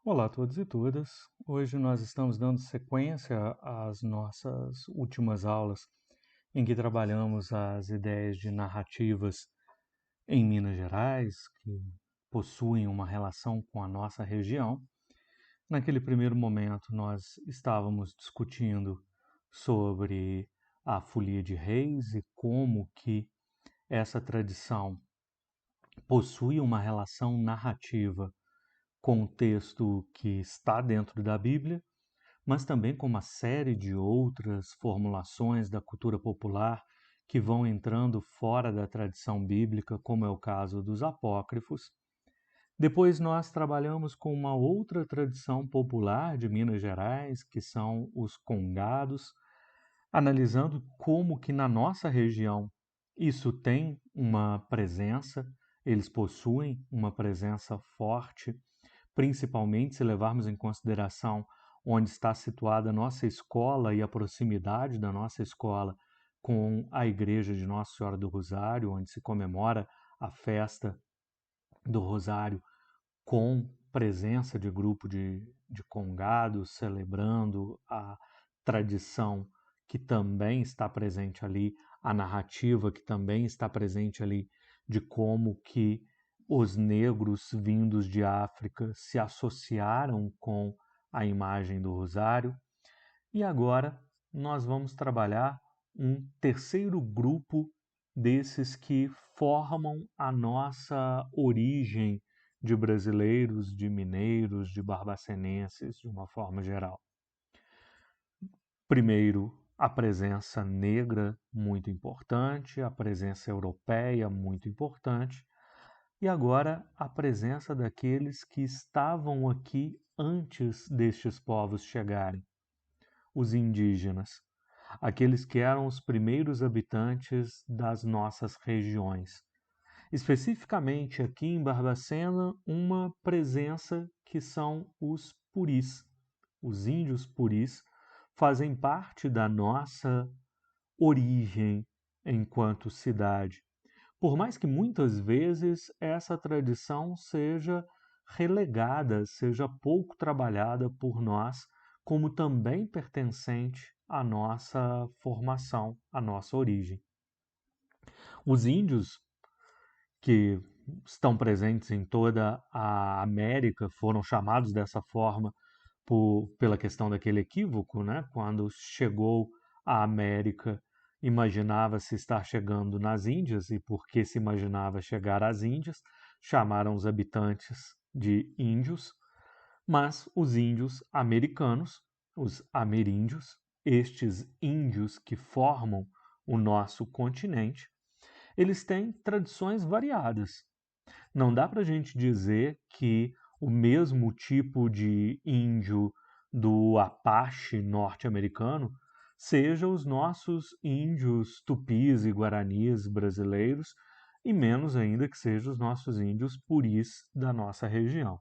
Olá a todos e todas. Hoje nós estamos dando sequência às nossas últimas aulas em que trabalhamos as ideias de narrativas em Minas Gerais, que possuem uma relação com a nossa região. Naquele primeiro momento nós estávamos discutindo sobre a Folia de Reis e como que essa tradição possui uma relação narrativa com o texto que está dentro da Bíblia, mas também com uma série de outras formulações da cultura popular que vão entrando fora da tradição bíblica, como é o caso dos apócrifos. Depois nós trabalhamos com uma outra tradição popular de Minas Gerais, que são os congados, analisando como que na nossa região isso tem uma presença, eles possuem uma presença forte, principalmente se levarmos em consideração onde está situada a nossa escola e a proximidade da nossa escola com a igreja de Nossa Senhora do Rosário, onde se comemora a festa do Rosário com presença de grupo de congados, celebrando a tradição que também está presente ali, a narrativa que também está presente ali, de como que os negros vindos de África se associaram com a imagem do Rosário. E agora nós vamos trabalhar um terceiro grupo desses que formam a nossa origem de brasileiros, de mineiros, de barbacenenses, de uma forma geral. Primeiro, a presença negra, muito importante, a presença europeia, muito importante, e agora a presença daqueles que estavam aqui antes destes povos chegarem, os indígenas, aqueles que eram os primeiros habitantes das nossas regiões. Especificamente aqui em Barbacena, uma presença que são os puris. Os índios puris fazem parte da nossa origem enquanto cidade. Por mais que muitas vezes essa tradição seja relegada, seja pouco trabalhada por nós, como também pertencente à nossa formação, à nossa origem. Os índios que estão presentes em toda a América foram chamados dessa forma pela questão daquele equívoco, né? Quando chegou à América, imaginava-se estar chegando nas Índias, e porque se imaginava chegar às Índias, chamaram os habitantes de índios, mas os índios americanos, os ameríndios, estes índios que formam o nosso continente, eles têm tradições variadas. Não dá para a gente dizer que o mesmo tipo de índio do Apache norte-americano seja os nossos índios tupis e guaranis brasileiros, e menos ainda que sejam os nossos índios puris da nossa região.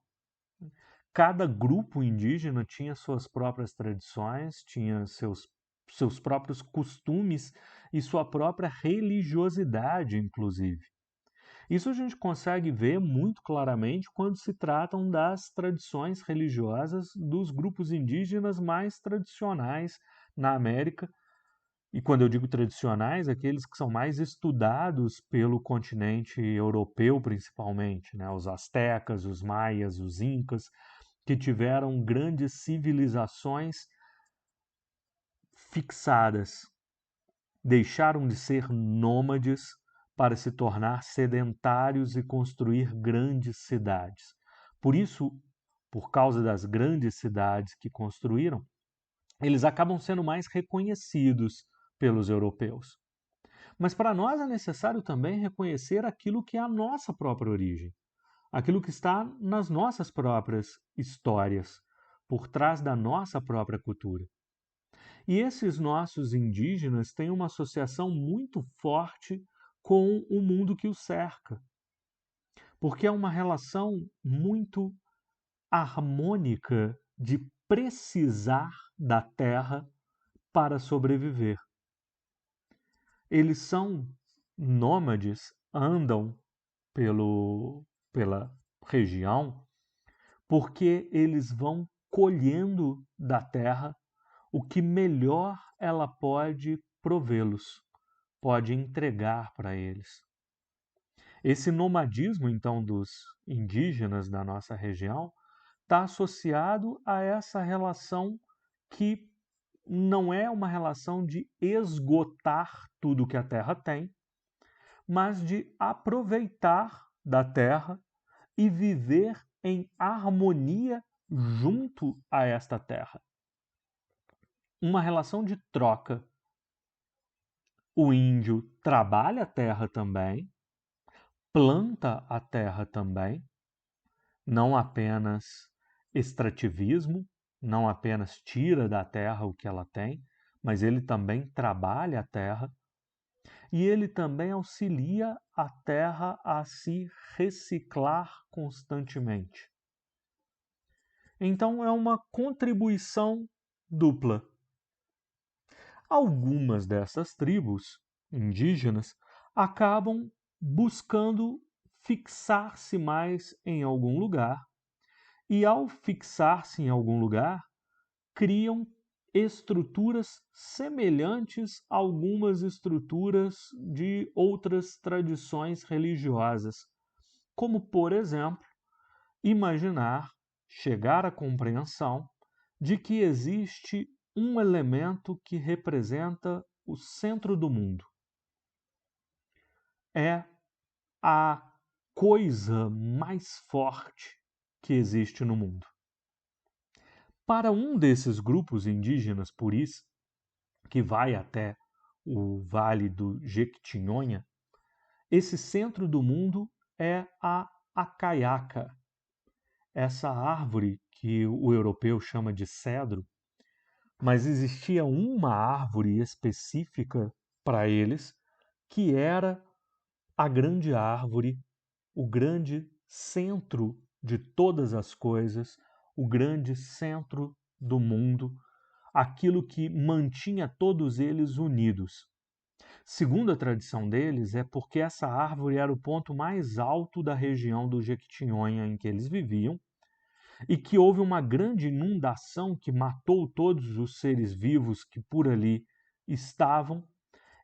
Cada grupo indígena tinha suas próprias tradições, tinha seus próprios costumes e sua própria religiosidade, inclusive. Isso a gente consegue ver muito claramente quando se tratam das tradições religiosas dos grupos indígenas mais tradicionais na América. E quando eu digo tradicionais, aqueles que são mais estudados pelo continente europeu, principalmente, né? Os astecas, os maias, os incas, que tiveram grandes civilizações fixadas, deixaram de ser nômades para se tornar sedentários e construir grandes cidades. Por isso, por causa das grandes cidades que construíram, eles acabam sendo mais reconhecidos pelos europeus. Mas para nós é necessário também reconhecer aquilo que é a nossa própria origem, aquilo que está nas nossas próprias histórias, por trás da nossa própria cultura. E esses nossos indígenas têm uma associação muito forte com o mundo que os cerca, porque é uma relação muito harmônica de precisar da terra para sobreviver. Eles são nômades, andam pela região porque eles vão colhendo da terra o que melhor ela pode provê-los, pode entregar para eles. Esse nomadismo, então, dos indígenas da nossa região está associado a essa relação que não é uma relação de esgotar tudo que a terra tem, mas de aproveitar da terra e viver em harmonia junto a esta terra. Uma relação de troca. O índio trabalha a terra também, planta a terra também, não apenas extrativismo, não apenas tira da terra o que ela tem, mas ele também trabalha a terra e ele também auxilia a terra a se reciclar constantemente. Então é uma contribuição dupla. Algumas dessas tribos indígenas acabam buscando fixar-se mais em algum lugar e, ao fixar-se em algum lugar, criam estruturas semelhantes a algumas estruturas de outras tradições religiosas, como, por exemplo, imaginar, chegar à compreensão de que existe um elemento que representa o centro do mundo. É a coisa mais forte que existe no mundo. Para um desses grupos indígenas puris, que vai até o Vale do Jequitinhonha, esse centro do mundo é a acaiaca, essa árvore que o europeu chama de cedro, mas existia uma árvore específica para eles que era a grande árvore, o grande centro de todas as coisas, o grande centro do mundo, aquilo que mantinha todos eles unidos. Segundo a tradição deles, é porque essa árvore era o ponto mais alto da região do Jequitinhonha em que eles viviam e que houve uma grande inundação que matou todos os seres vivos que por ali estavam,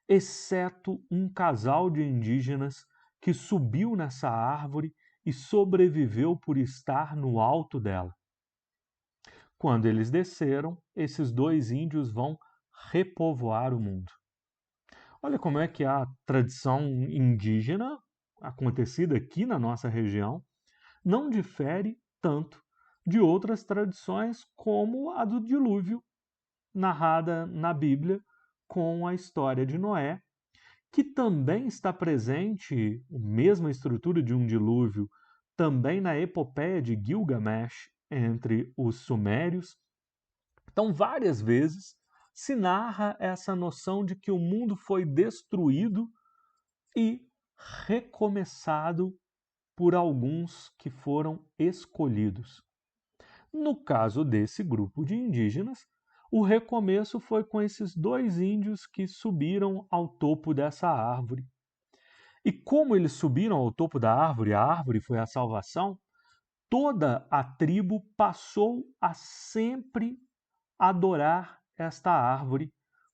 exceto um casal de indígenas que subiu nessa árvore e sobreviveu por estar no alto dela. Quando eles desceram, esses dois índios vão repovoar o mundo. Olha como é que a tradição indígena, acontecida aqui na nossa região, não difere tanto de outras tradições como a do dilúvio, narrada na Bíblia com a história de Noé, que também está presente, a mesma estrutura de um dilúvio, também na epopeia de Gilgamesh entre os sumérios. Então, várias vezes se narra essa noção de que o mundo foi destruído e recomeçado por alguns que foram escolhidos. No caso desse grupo de indígenas, o recomeço foi com esses dois índios que subiram ao topo dessa árvore. E como eles subiram ao topo da árvore, a árvore foi a salvação, toda a tribo passou a sempre adorar esta árvore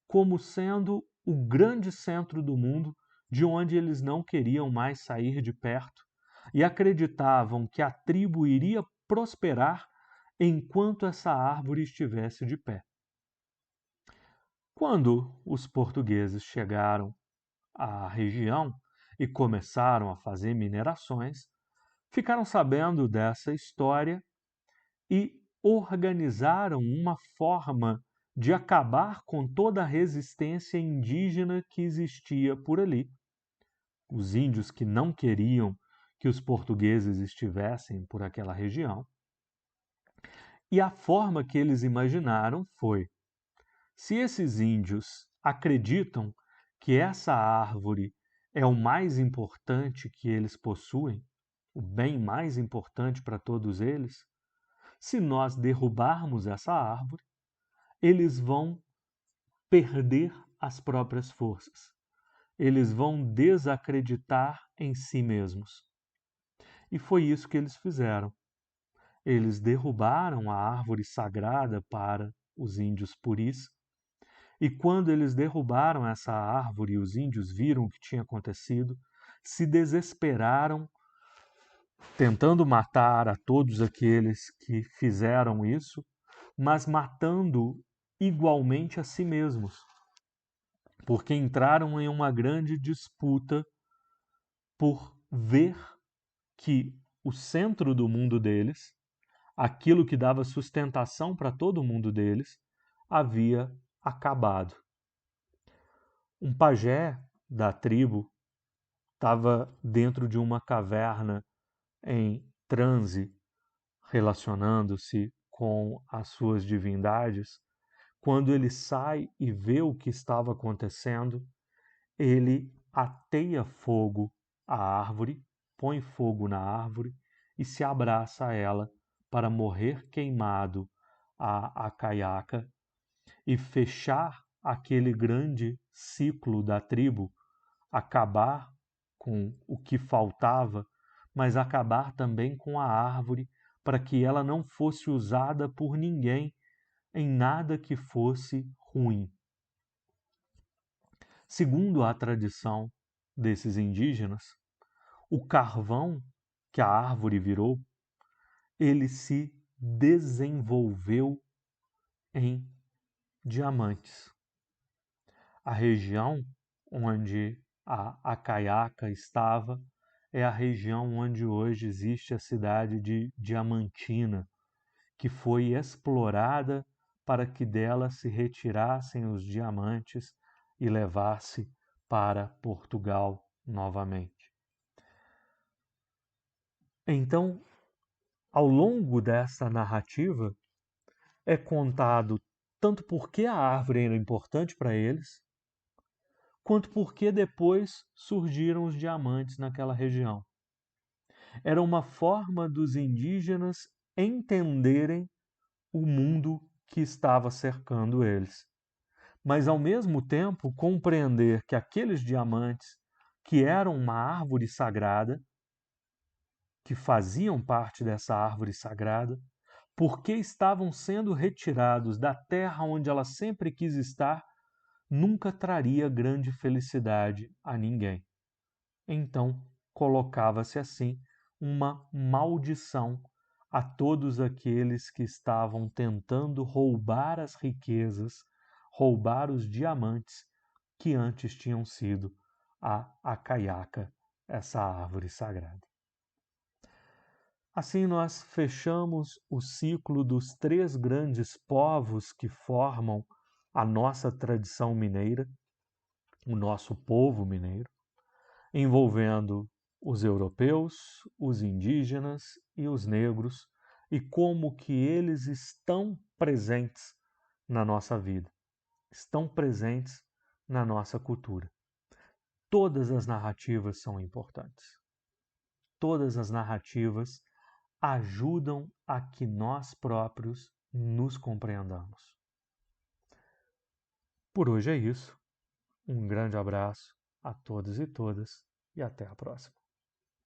como sendo o grande centro do mundo, de onde eles não queriam mais sair de perto, e acreditavam que a tribo iria prosperar enquanto essa árvore estivesse de pé. Quando os portugueses chegaram à região e começaram a fazer minerações, ficaram sabendo dessa história e organizaram uma forma de acabar com toda a resistência indígena que existia por ali. Os índios que não queriam que os portugueses estivessem por aquela região. E a forma que eles imaginaram foi: se esses índios acreditam que essa árvore é o mais importante que eles possuem, o bem mais importante para todos eles, se nós derrubarmos essa árvore, eles vão perder as próprias forças. Eles vão desacreditar em si mesmos. E foi isso que eles fizeram. eles derrubaram a árvore sagrada para os índios puris, e quando eles derrubaram essa árvore e os índios viram o que tinha acontecido, se desesperaram, tentando matar a todos aqueles que fizeram isso, mas matando igualmente a si mesmos, porque entraram em uma grande disputa por ver que o centro do mundo deles, aquilo que dava sustentação para todo o mundo deles, havia acabado. Um pajé da tribo estava dentro de uma caverna em transe, relacionando-se com as suas divindades. Quando ele sai e vê o que estava acontecendo, ele ateia fogo à árvore, põe fogo na árvore e se abraça a ela para morrer queimado a caiaca e fechar aquele grande ciclo da tribo, acabar com o que faltava, mas acabar também com a árvore para que ela não fosse usada por ninguém em nada que fosse ruim. Segundo a tradição desses indígenas, o carvão que a árvore virou, ele se desenvolveu em diamantes. A região onde a caiaca estava é a região onde hoje existe a cidade de Diamantina, que foi explorada para que dela se retirassem os diamantes e levasse para Portugal novamente. Então, ao longo dessa narrativa, é contado tanto porque a árvore era importante para eles, quanto porque depois surgiram os diamantes naquela região. Era uma forma dos indígenas entenderem o mundo que estava cercando eles, mas ao mesmo tempo compreender que aqueles diamantes, que eram uma árvore sagrada, que faziam parte dessa árvore sagrada, porque estavam sendo retirados da terra onde ela sempre quis estar, nunca traria grande felicidade a ninguém. Então, colocava-se assim uma maldição a todos aqueles que estavam tentando roubar as riquezas, roubar os diamantes que antes tinham sido a caiaca, essa árvore sagrada. Assim, nós fechamos o ciclo dos 3 grandes povos que formam a nossa tradição mineira, o nosso povo mineiro, envolvendo os europeus, os indígenas e os negros, e como que eles estão presentes na nossa vida, estão presentes na nossa cultura. Todas as narrativas são importantes. Todas as narrativas ajudam a que nós próprios nos compreendamos. Por hoje é isso. Um grande abraço a todos e todas e até a próxima.